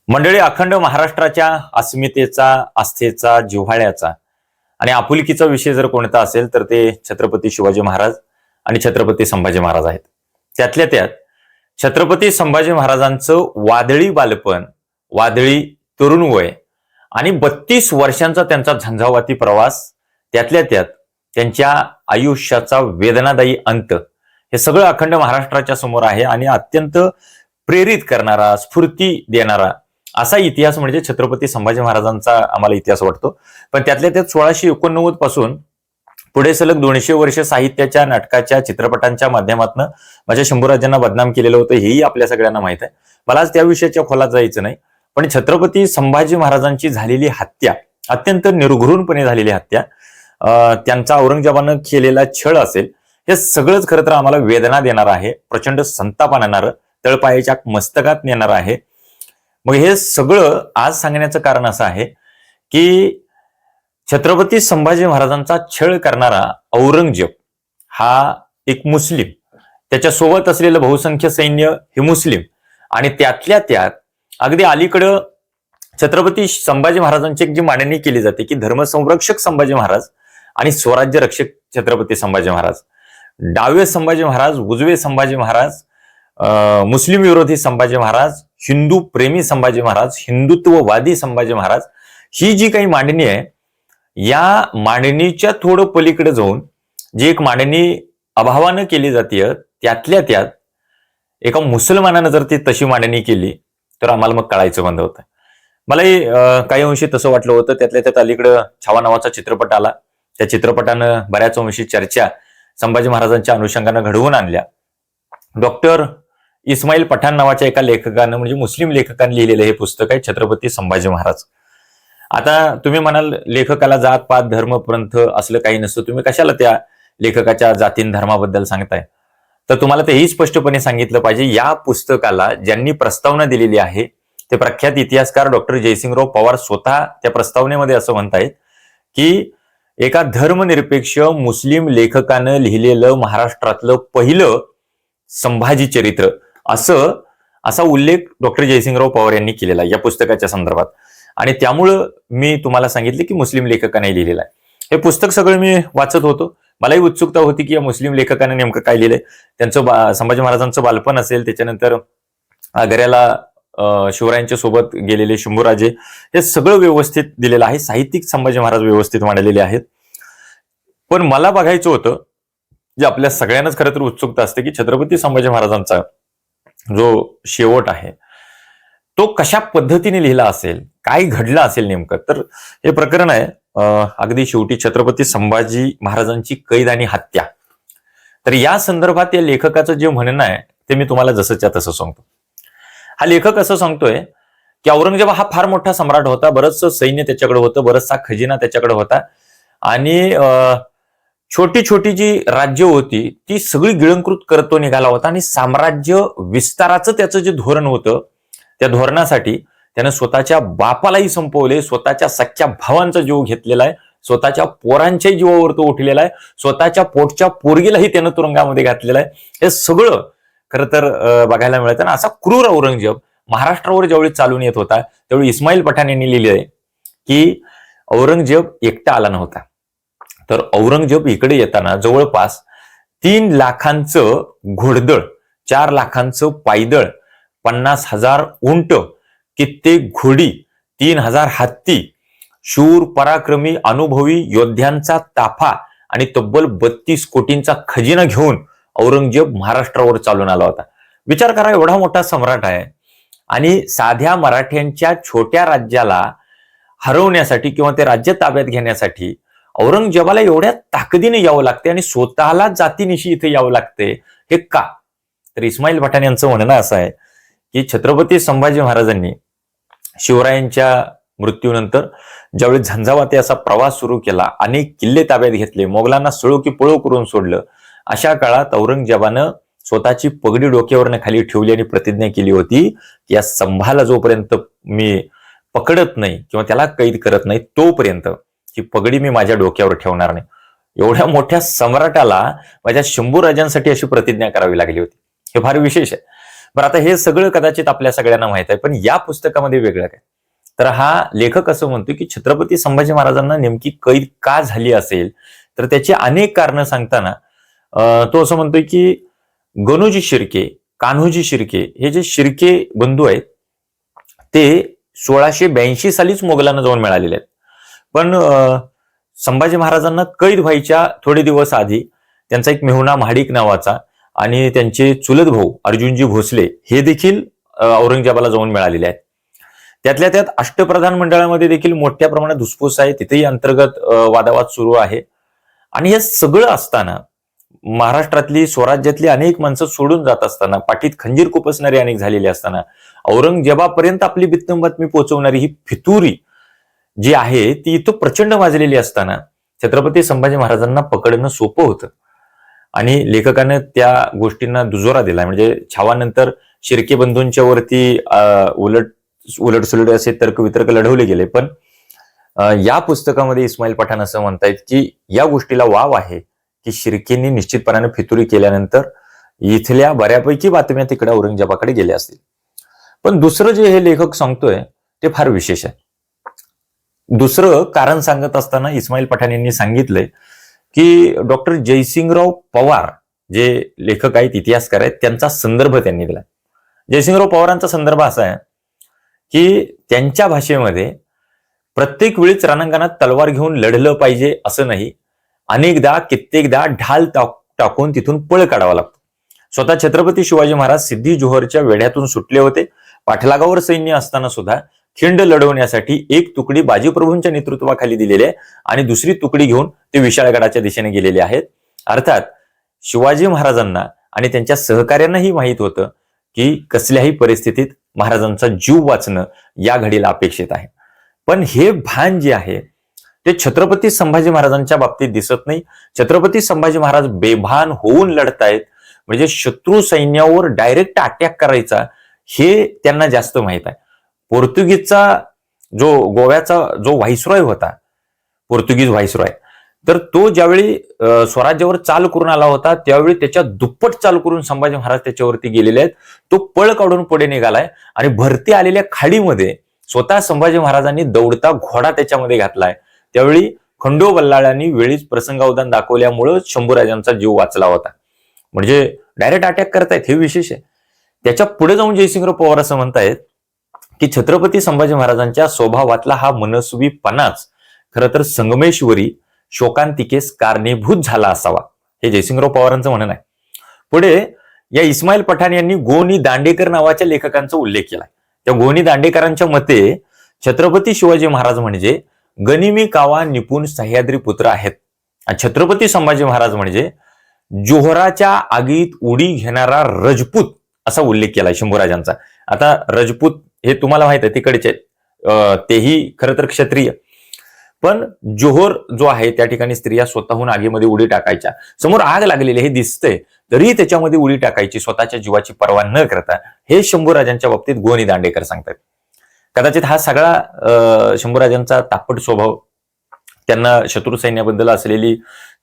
मंडळी, अखंड महाराष्ट्राच्या अस्मितेचा, आस्थेचा, जिव्हाळ्याचा आणि आपुलकीचा विषय जर कोणता असेल तर ते छत्रपती शिवाजी महाराज आणि छत्रपती संभाजी महाराज आहेत. त्यातल्या त्यात छत्रपती संभाजी महाराजांचं वादळी बालपण, वादळी तरुण वय आणि 32 वर्षांचा त्यांचा झंझावाती प्रवास, त्यातल्या त्यात त्यांच्या आयुष्याचा वेदनादायी अंत, हे सगळं अखंड महाराष्ट्राच्या समोर आहे आणि अत्यंत प्रेरित करणारा, स्फूर्ती देणारा असा इतिहास म्हणजे छत्रपती संभाजी महाराजांचा आम्हाला इतिहास वाटतो. पण त्यातल्या त्यात 1689 पासून पुढे सलग 200 वर्ष साहित्याच्या, नाटकाच्या, चित्रपटांच्या माध्यमातून माझ्या शंभूराजांना बदनाम केलेलं होतं, हेही आपल्या सगळ्यांना माहित आहे. मला आज त्या विषयाच्या खोलात जायचं नाही. पण छत्रपती संभाजी महाराजांची झालेली हत्या, अत्यंत निर्घृणपणे झालेली हत्या, त्यांचा औरंगजेबानं केलेला छळ असेल, हे सगळंच खरं तर आम्हाला वेदना देणार आहे, प्रचंड संताप आणणारं, तळपायाच्या मस्तकात नेणार आहे. मग हे सगळं आज सांगण्याचं कारण असं आहे की छत्रपती संभाजी महाराजांचा छळ करणारा औरंगजेब हा एक मुस्लिम, त्याच्यासोबत असलेलं बहुसंख्य सैन्य हे मुस्लिम, आणि त्यातल्या त्यात अगदी अलीकडं छत्रपती संभाजी महाराजांची एक जी मांडणी केली जाते की धर्मसंरक्षक संभाजी महाराज आणि स्वराज्य रक्षक छत्रपती संभाजी महाराज, डावे संभाजी महाराज, उजवे संभाजी महाराज, मुस्लिम विरोधी संभाजी महाराज, हिंदू प्रेमी संभाजी महाराज, हिंदुत्ववादी संभाजी महाराज, ही जी काही मांडणी आहे, या मांडणीच्या थोडं पलीकडे जाऊन जी एक मांडणी अभावानं केली जाते, त्यातल्या त्यात एका मुसलमानानं जर ती तशी मांडणी केली तर आम्हाला मग कळायचं बंद होतं. मलाही काही अंशी तसं वाटलं होतं. त्यातल्या त्यात अलीकडं छावा नावाचा चित्रपट आला, त्या चित्रपटानं बऱ्याच अंशी चर्चा संभाजी महाराजांच्या अनुषंगानं घडवून आणल्या. डॉक्टर इस्माईल पठाण नावाच्या एका लेखकानं, म्हणजे मुस्लिम लेखकानं लिहिलेलं हे पुस्तक आहे छत्रपती संभाजी महाराज. आता तुम्ही म्हणाल लेखकाला जात पात धर्म पंथ असलं काही नसतं, तुम्ही कशाला त्या लेखकाच्या जातीन धर्माबद्दल सांगताय? तर तुम्हाला तेही स्पष्टपणे सांगितलं पाहिजे. या पुस्तकाला ज्यांनी प्रस्तावना दिलेली आहे ते प्रख्यात इतिहासकार डॉक्टर जयसिंगराव पवार स्वतः त्या प्रस्तावनेमध्ये असं म्हणतायत की एका धर्मनिरपेक्ष मुस्लिम लेखकानं लिहिलेलं महाराष्ट्रातलं पहिलं संभाजी चरित्र, असा उल्लेख डॉक्टर जयसिंगराव पवार यांनी केलेला आहे या पुस्तकाच्या संदर्भात. आणि त्यामुळं मी तुम्हाला सांगितलं की मुस्लिम लेखकाने लिहिलेलं आहे. हे पुस्तक सगळं मी वाचत होतो. मलाही उत्सुकता होती की या मुस्लिम लेखकाने नेमकं काय लिहिलंय. त्यांचं संभाजी महाराजांचं बालपण असेल, त्याच्यानंतर आग्र्याला शिवरायांच्या सोबत गेलेले शंभूराजे, हे सगळं व्यवस्थित दिलेलं आहे. साहित्यिक संभाजी महाराज व्यवस्थित मांडलेले आहेत. पण मला बघायचं होतं, जे आपल्या सगळ्यांनाच खरं तर उत्सुकता असते, की छत्रपती संभाजी महाराजांचा जो शेवट आहे तो कशा पद्धतीने लिहिला असेल, काय घडलं असेल नेमकं. तर हे प्रकरण आहे अगदी शेवटी छत्रपती संभाजी महाराजांची कैद आणि हत्या. तर या संदर्भात या लेखकाचं जे म्हणणं आहे ते मी तुम्हाला जसंच्या तसं सांगतो. हा लेखक असं सांगतोय की औरंगजेब हा फार मोठा सम्राट होता, बरंचसं सैन्य त्याच्याकडे होतं, बरचसा खजिना त्याच्याकडे होता, आणि छोटी छोटी जी राज्य होती ती सगळी गिळंकृत करत तो निघाला होता. आणि साम्राज्य विस्ताराचं त्याचं जे धोरण होतं, त्या धोरणासाठी त्यानं स्वतःच्या बापालाही संपवले, स्वतःच्या सख्या भावांचा जीव घेतलेला आहे, स्वतःच्या पोरांच्या जीवावर तो उठलेला आहे, स्वतःच्या पोटच्या पोरगीलाही त्यानं तुरुंगामध्ये घातलेला आहे. हे सगळं खरं तर बघायला मिळतं. आणि असा क्रूर औरंगजेब महाराष्ट्रावर ज्यावेळी चालून येत होता त्यावेळी इस्माईल पठाण यांनी लिहिलंय की औरंगजेब एकटा आला नव्हता, तर औरंगजेब इकडे येताना जवळपास 3 लाखांचं घोडदळ, 4 लाखांचं पायदळ, 50,000 उंट, कित्येक घोडी, 3,000 हत्ती, शूर पराक्रमी अनुभवी योद्ध्यांचा ताफा आणि तब्बल 32 कोटींचा खजिना घेऊन औरंगजेब महाराष्ट्रावर चालून आला होता. विचार करा, एवढा मोठा सम्राट आहे आणि साध्या मराठ्यांच्या छोट्या राज्याला हरवण्यासाठी किंवा ते राज्य ताब्यात घेण्यासाठी औरंगजेबाला एवढ्या ताकदीने यावं लागते आणि स्वतःला जातीनिशी इथे यावं लागते. हे का? तर इस्माईल पठाण यांचं म्हणणं असं आहे की छत्रपती संभाजी महाराजांनी शिवरायांच्या मृत्यूनंतर ज्यावेळी झंझावाती असा प्रवास सुरू केला, अनेक किल्ले ताब्यात घेतले, मोगलांना सळो की पळो करून सोडलं, अशा काळात औरंगजेबानं स्वतःची पगडी डोक्यावरनं खाली ठेवली आणि प्रतिज्ञा केली होती की या संभाला जोपर्यंत मी पकडत नाही किंवा त्याला कैद करत नाही तोपर्यंत ही पगडी मी माझ्या डोक्यावर ठेवणार नाही. एवढ्या मोठ्या सम्राटाला माझ्या शंभूराजांसाठी अशी प्रतिज्ञा करावी लागली होती. हे फार विशेष आहे. बरं, आता हे सगळं कदाचित आपल्या सगळ्यांना माहित आहे, पण या पुस्तकामध्ये वेगळं काय? तर हा लेखक असं म्हणतो की छत्रपती संभाजी महाराजांना नेमकी कैद का झाली असेल, तर त्याची अनेक कारणं सांगताना तो असं म्हणतोय की गणूजी शिर्के, कान्होजी शिर्के हे जे शिर्के बंधू आहेत ते 1682 सालीच मोगलांना जाऊन मिळालेले आहेत. पण संभाजी महाराजांना कैद व्हायच्या थोडे दिवस आधी त्यांचा एक मेहुणा महाडिक नावाचा आणि त्यांचे चुलत भाऊ अर्जुनजी भोसले हे देखील औरंगजेबाला जाऊन मिळालेले आहेत. त्यातल्या त्यात अष्टप्रधान मंडळामध्ये देखील मोठ्या प्रमाणात धुसफूस आहे, तिथेही अंतर्गत वादावाद सुरू आहे. आणि हे सगळं असताना महाराष्ट्रातली स्वराज्यातली अनेक माणसं सोडून जात असताना, पाठीत खंजीर खुपसणारी अनेक झालेली असताना, औरंगजेबापर्यंत आपली बित्तम बातमी पोहोचवणारी ही फितुरी जी आहे ती इथं प्रचंड माजलेली असताना छत्रपती संभाजी महाराजांना पकडणं सोपं होतं. आणि लेखकानं त्या गोष्टींना दुजोरा दिला. म्हणजे छावानंतर शिर्के बंधूंच्या वरती उलटसुलट असे तर्कवितर्क लढवले गेले. पण या पुस्तकामध्ये इस्माईल पठाण असं म्हणतायत की या गोष्टीला वाव आहे की शिर्केंनी निश्चितपणाने फितुरी केल्यानंतर इथल्या बऱ्यापैकी बातम्या तिकडे औरंगजेबाकडे गेल्या असतील. पण दुसरं जे हे लेखक सांगतोय ते फार विशेष आहे. दुसरं कारण सांगत असताना इस्माईल पठाण यांनी सांगितलंय की डॉक्टर जयसिंगराव पवार जे लेखक आहेत, इतिहासकार आहेत, त्यांचा संदर्भ त्यांनी दिला. जयसिंगराव पवारांचा संदर्भ असा आहे की त्यांच्या भाषेमध्ये प्रत्येक वेळीच रणांगणात तलवार घेऊन लढलं पाहिजे असं नाही, अनेकदा कित्येकदा ढाल टाकून तिथून पळ काढावा लागतो. स्वतः छत्रपती शिवाजी महाराज सिद्धी जोहरच्या वेढ्यातून सुटले होते. पाठलागावर सैन्य असताना सुद्धा खिंड लढवण्यासाठी एक तुकडी बाजीप्रभूंच्या नेतृत्वाखाली दिलेली आहे आणि दुसरी तुकडी घेऊन ते विशाळगडाच्या दिशेने गेलेले आहेत. अर्थात शिवाजी महाराजांना आणि त्यांच्या सहकार्यांनाही माहीत होतं की कसल्याही परिस्थितीत महाराजांचा जीव वाचणं या घडीला अपेक्षित आहे. पण हे भान जे आहे ते छत्रपती संभाजी महाराजांच्या बाबतीत दिसत नाही. छत्रपती संभाजी महाराज बेभान होऊन लढतायत, म्हणजे शत्रू सैन्यावर डायरेक्ट अटॅक करायचा हे त्यांना जास्त माहित आहे. पोर्तुगीजचा गोव्याचा जो व्हाईसरॉय होता, पोर्तुगीज व्हाईसरॉय, तर तो ज्यावेळी स्वराज्यावर चाल करून आला होता त्यावेळी त्याच्या दुप्पट चाल करून संभाजी महाराज त्याच्यावरती गेलेले आहेत. तो पळ काढून पुढे निघालाय आणि भरती आलेल्या खाडीमध्ये स्वतः संभाजी महाराजांनी दौडता घोडा त्याच्यामध्ये घातलाय. त्यावेळी खंडो बल्लाळांनी वेळीच प्रसंगावधान दाखवल्यामुळं शंभूराजांचा जीव वाचला होता. म्हणजे डायरेक्ट अटॅक करतायत हे विशेष आहे. त्याच्या पुढे जाऊन जयसिंगराव पवार असं म्हणतायत की छत्रपती संभाजी महाराजांच्या स्वभावातला हा मनस्वीपणाच खरं तर संगमेश्वरी शोकांतिकेस कारणीभूत झाला असावा, हे जयसिंगराव पवारांचं म्हणणं आहे. पुढे या इस्माईल पठाण यांनी गोनी दांडेकर नावाच्या लेखकांचा उल्लेख केलाय. त्या गोनी दांडेकरांच्या मते छत्रपती शिवाजी महाराज म्हणजे गनिमी कावा निपुण सह्याद्री पुत्र आहेत. छत्रपती संभाजी महाराज म्हणजे जोहराच्या आगीत उडी घेणारा रजपूत असा उल्लेख केलाय शंभूराजांचा. आता रजपूत हे तुम्हाला माहित आहे तिकडचे, तेही खरं तर क्षत्रिय. पण जोहर जो आहे त्या ठिकाणी स्त्रिया स्वतःहून आगीमध्ये उडी टाकायच्या. समोर आग लागलेली हे दिसतंय तरी त्याच्यामध्ये उडी टाकायची स्वतःच्या जीवाची पर्वा न करता, हे शंभूराजांच्या बाबतीत गोनी दांडेकर सांगतात. कदाचित हा सगळा शंभूराजांचा तापट स्वभाव, त्यांना शत्रू सैन्याबद्दल असलेली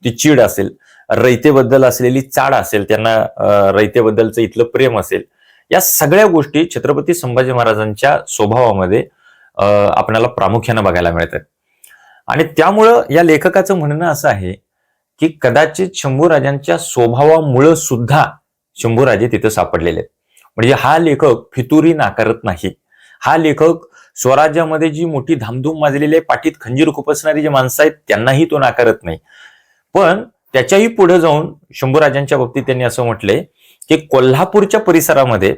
ती चीड असेल, रयतेबद्दल असलेली चाड असेल, त्यांना रयतेबद्दलचं इथलं प्रेम असेल, या सगळ्या गोष्टी छत्रपती संभाजी महाराजांच्या स्वभावामध्ये आपल्याला प्रामुख्यानं बघायला मिळतात. आणि त्यामुळं या लेखकाचं म्हणणं असं आहे की कदाचित शंभूराजांच्या स्वभावामुळं सुद्धा शंभूराजे तिथं सापडलेले आहेत. म्हणजे हा लेखक फितुरी नाकारत नाही. हा लेखक स्वराज्यामध्ये जी मोठी धामधूम माजलेली आहे, पाठीत खंजीर खुपसणारी जी माणसं आहेत त्यांनाही तो नाकारत नाही. पण त्याच्याही पुढे जाऊन शंभूराजांच्या बाबतीत त्यांनी असं म्हटलंय की कोल्हापूरच्या परिसरामध्ये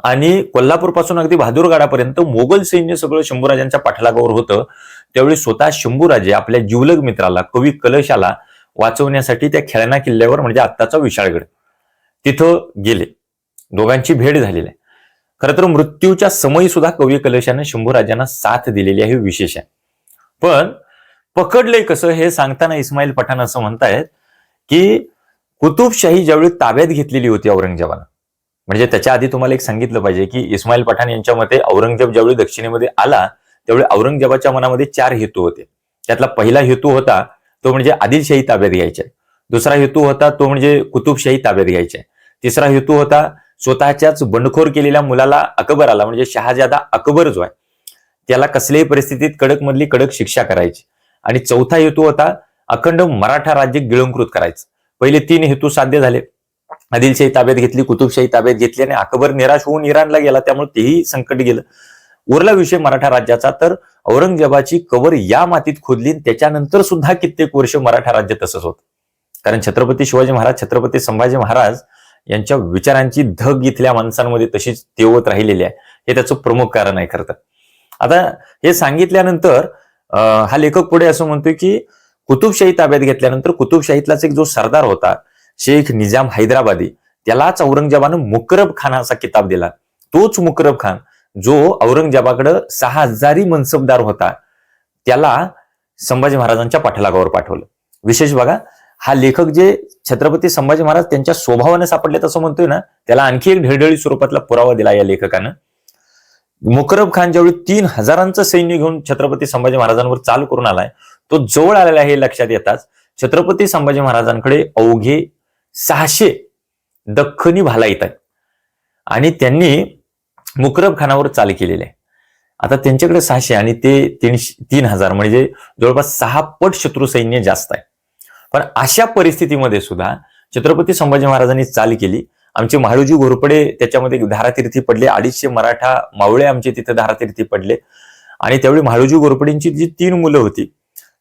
आणि कोल्हापूरपासून अगदी बहादूरगडापर्यंत मोगल सैन्य सगळं शंभूराजांच्या पाठलागावर होतं. त्यावेळी स्वतः शंभूराजे आपल्या जिवलग मित्राला कवी कलशाला वाचवण्यासाठी त्या खेळणा किल्ल्यावर, म्हणजे आत्ताचा विशाळगड, तिथं गेले. दोघांची भेट झालेली आहे. खरं तर मृत्यूच्या समयी सुद्धा कवी कलशाने शंभूराजांना साथ दिलेली आहे, विशेष आहे. पण पकडले कसं हे सांगताना इस्माईल पठाण असं म्हणतायत की कुतुबशाही ज्यावेळी ताब्यात घेतलेली होती औरंगजेबानं, म्हणजे त्याच्या आधी तुम्हाला एक सांगितलं पाहिजे की इस्माईल पठाण यांच्या मते औरंगजेब ज्यावेळी दक्षिणेमध्ये आला त्यावेळी औरंगजेबाच्या मनामध्ये 4 हेतू होते. त्यातला पहिला हेतू होता तो म्हणजे आदिलशाही ताब्यात घ्यायचे. दुसरा हेतू होता तो म्हणजे कुतुबशाही ताब्यात घ्यायचे. तिसरा हेतू होता स्वतःच्याच बंडखोर केलेल्या मुलाला अकबराला म्हणजे शहाजादा अकबर जो आहे त्याला कसल्याही परिस्थितीत कडक मधली कडक शिक्षा करायची. आणि चौथा हेतू होता अखंड मराठा राज्य गिळंकृत करायचं. पहिले 3 हेतू साध्य झाले. आदिलशाही ताब्यात घेतली, कुतुबशाही ताब्यात घेतली आणि अकबर निराश होऊन इराणला गेला, त्यामुळे तेही संकट गेलं. उरला विषय मराठा राज्याचा, तर औरंगजेबाची कबर या मातीत खोदली. त्याच्यानंतर सुद्धा कित्येक वर्ष मराठा राज्य तसंच होतं. कारण छत्रपती शिवाजी महाराज, छत्रपती संभाजी महाराज यांच्या विचारांची धग इथल्या माणसांमध्ये तशीच तेवत राहिलेली आहे. हे त्याचं प्रमुख कारण आहे खरं तर. आता हे सांगितल्यानंतर हा लेखक पुढे असं म्हणतोय की कुतुबशाही ताब्यात घेतल्यानंतर कुतुबशाहीतलाच एक जो सरदार होता शेख निजाम हैदराबादी, त्यालाच औरंगजेबानं मुकरब खान असा किताब दिला. तोच मुकरब खान जो औरंगजेबाकडे 6000 मनसबदार होता, त्याला संभाजी महाराजांच्या पाठलागावर पाठवलं. विशेष बघा, हा लेखक जे छत्रपती संभाजी महाराज त्यांच्या स्वभावाने सापडले तसं म्हणतोय ना, त्याला आणखी एक ढळढळी स्वरूपातला पुरावा दिला या लेखकानं. मुकरब खान ज्यावेळी 3000 सैन्य घेऊन छत्रपती संभाजी महाराजांवर चाल करून आलाय, तो जवळ आलेला हे लक्षात येताच छत्रपती संभाजी महाराजांकडे अवघे 600 दख्खनी भाला येत आहेत आणि त्यांनी मुकरब खानावर चाल केलेली आहे. आता त्यांच्याकडे 600 आणि ते 3000 म्हणजे जवळपास 6 पट शत्रू सैन्य जास्त आहे. पण अशा परिस्थितीमध्ये सुद्धा छत्रपती संभाजी महाराजांनी चाल केली. आमचे म्हाळूजी घोरपडे त्याच्यामध्ये धारातीर्थी पडले. 250 मराठा मावळे आमचे तिथे धारातीर्थी पडले. आणि त्यावेळी म्हाळूजी घोरपडेंची जी 3 मुलं होती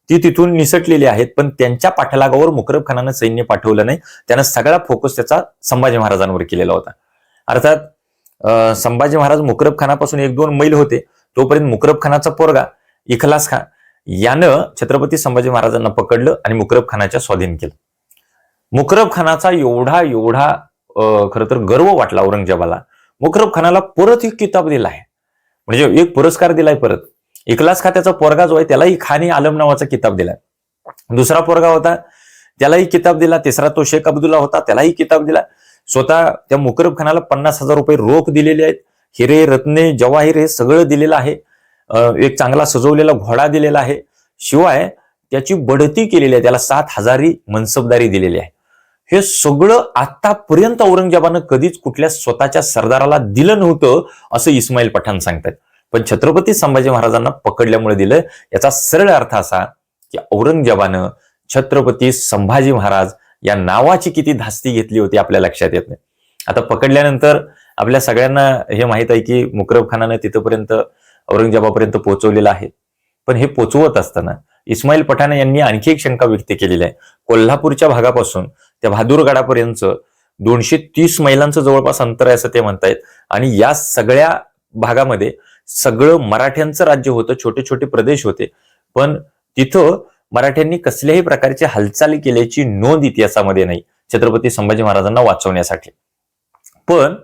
ती तिथून निसटलेली आहेत. पण त्यांच्या पाठलागावर मुकरब खानानं सैन्य पाठवलं नाही. त्यानं सगळा फोकस त्याचा संभाजी महाराजांवर केलेला होता. अर्थात संभाजी महाराज मुकरब खानापासून 1-2 मैल होते, तोपर्यंत मुकरब खानाचा पोरगा इखलास खान यानं छत्रपती संभाजी महाराजांना पकडलं आणि मुकरब खानाच्या स्वाधीन केलं. मुकरब खानाचा एवढा खरं तर गर्व वाटला औरंगजेबाला. मुकरब खानाला परत एक किताब दिला आहे, म्हणजे एक पुरस्कार दिलाय परत. इखलास खान त्याचा पोरगा जो आहे त्यालाही खान आलम नावाचा किताब दिलाय. दुसरा पोरगा होता त्यालाही किताब दिला. तिसरा तो शेख अब्दुल्ला होता, त्यालाही किताब दिला. स्वतः त्या मुकरब खानाला 50,000 रुपये रोख दिलेले आहेत. हिरे रत्ने जवाहीर हे सगळं दिलेलं आहे. एक चांगला सजवलेला घोडा दिलेला आहे. शिवाय त्याची बढती केलेली आहे, त्याला 7,000 मनसबदारी दिलेली आहे. हे सगळं आतापर्यंत औरंगजेबानं कधीच कुठल्या स्वतःच्या सरदाराला दिलं नव्हतं असं इस्माईल पठाण सांगतात. पण छत्रपती संभाजी महाराजांना पकडल्यामुळे दिलं. याचा सरळ अर्थ असा की औरंगजेबानं छत्रपती संभाजी महाराज या नावाची किती धास्ती घेतली होती आपल्या लक्षात येत नाही. आता पकडल्यानंतर आपल्या सगळ्यांना हे माहित आहे की मुकरब खानानं तिथपर्यंत औरंगजेबापर्यंत पोहोचवलेलं आहे. पण हे पोचवत असताना इस्माईल पठाण यांनी आणखी एक शंका व्यक्त केलेली आहे. कोल्हापूरच्या भागापासून त्या बहादूरगडापर्यंत 230 मैलांचं जवळपास अंतर आहे असं ते म्हणतायत. आणि या सगळ्या भागामध्ये सगळं मराठ्यांचं राज्य होतं, छोटे छोटे प्रदेश होते. पण तिथं मराठ्यांनी कसल्याही प्रकारची हालचाली केल्याची नोंद इतिहासामध्ये नाही छत्रपती संभाजी महाराजांना वाचवण्यासाठी. पण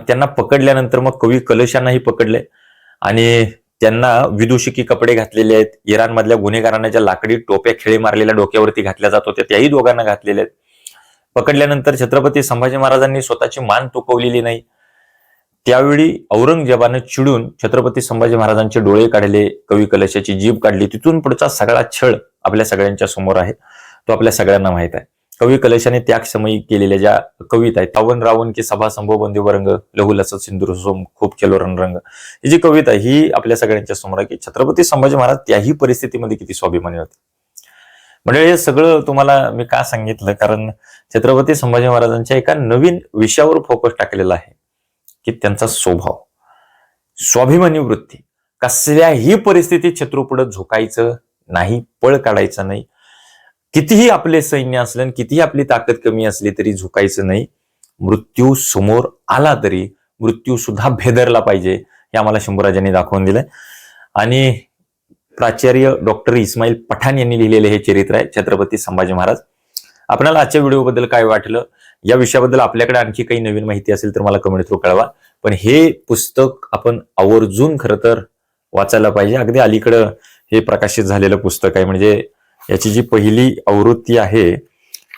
त्यांना पकडल्यानंतर मग कवी कलशांनाही पकडले आणि त्यांना विदूषकी कपडे घातलेले आहेत. इराणमधल्या गुन्हेगारांना ज्या लाकडी टोप्या खेळी मारलेल्या डोक्यावरती घातल्या जात होत्या त्याही दोघांना घातलेले आहेत. पकडल्यानंतर छत्रपती संभाजी महाराजांनी स्वतःची मान तुकवलेली नाही. त्यावेळी औरंगजेबानं चिडून छत्रपती संभाजी महाराजांचे डोळे काढले, कवी कलशाची जीभ काढली. तिथून पुढचा सगळा छळ आपल्या सगळ्यांच्या समोर आहे, तो आपल्या सगळ्यांना माहित आहे. कवी कलशाने त्या समयी केलेल्या ज्या कविता आहेत, तावन रावण की सभा संभव बंदिवरंग लहू लसत सिंदूर सोम खूप केलो रणरंग, ही जी कविता आहे ही आपल्या सगळ्यांच्या समोर आहे की छत्रपती संभाजी महाराज त्याही परिस्थितीमध्ये किती स्वाभिमानी होते. म्हणजे हे सगळं तुम्हाला मी का सांगितलं, कारण छत्रपती संभाजी महाराजांच्या एका नवीन विषयावर फोकस टाकलेला आहे की त्यांचा स्वभाव, स्वाभिमानी वृत्ती, कसल्याही परिस्थितीत शत्रूपुढे झुकायचं नाही, पळ काढायचं नाही. कितीही आपले सैन्य असलं, कितीही आपली ताकद कमी असली तरी झुकायचं नाही. मृत्यू समोर आला तरी मृत्यू सुद्धा भेदरला पाहिजे हे आम्हाला शंभूराजांनी दाखवून दिलंय. आणि प्राचार्य डॉक्टर इस्माईल पठाण यांनी लिहिलेले हे चरित्र आहे छत्रपती संभाजी महाराज. आपल्याला आजच्या व्हिडिओबद्दल काय वाटलं, या विषयाबद्दल आपल्याकडे आणखी काही नवीन माहिती असेल तर मला कमेंट थ्रू कळवा. पण हे पुस्तक आपण आवर्जून खरं तर वाचायला पाहिजे. अगदी अलीकडं हे प्रकाशित झालेलं पुस्तक आहे. म्हणजे याची जी पहिली आवृत्ती आहे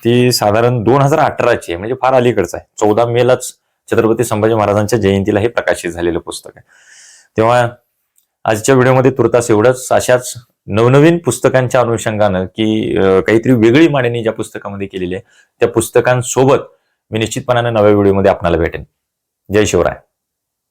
ती साधारण 2018ची आहे, म्हणजे फार अलीकडचं आहे. 14 मेलाच छत्रपती संभाजी महाराजांच्या जयंतीला हे प्रकाशित झालेलं पुस्तक आहे. तेव्हा आजच्या व्हिडिओमध्ये तुर्तास एवढंच. अशाच नवनवीन पुस्तकांच्या अनुषंगानं की काहीतरी वेगळी मांडणी ज्या पुस्तकामध्ये केलेली आहे त्या पुस्तकांसोबत मी निश्चितपणाने नव्या व्हिडिओमध्ये आपल्याला भेटेन. जय शिवराय.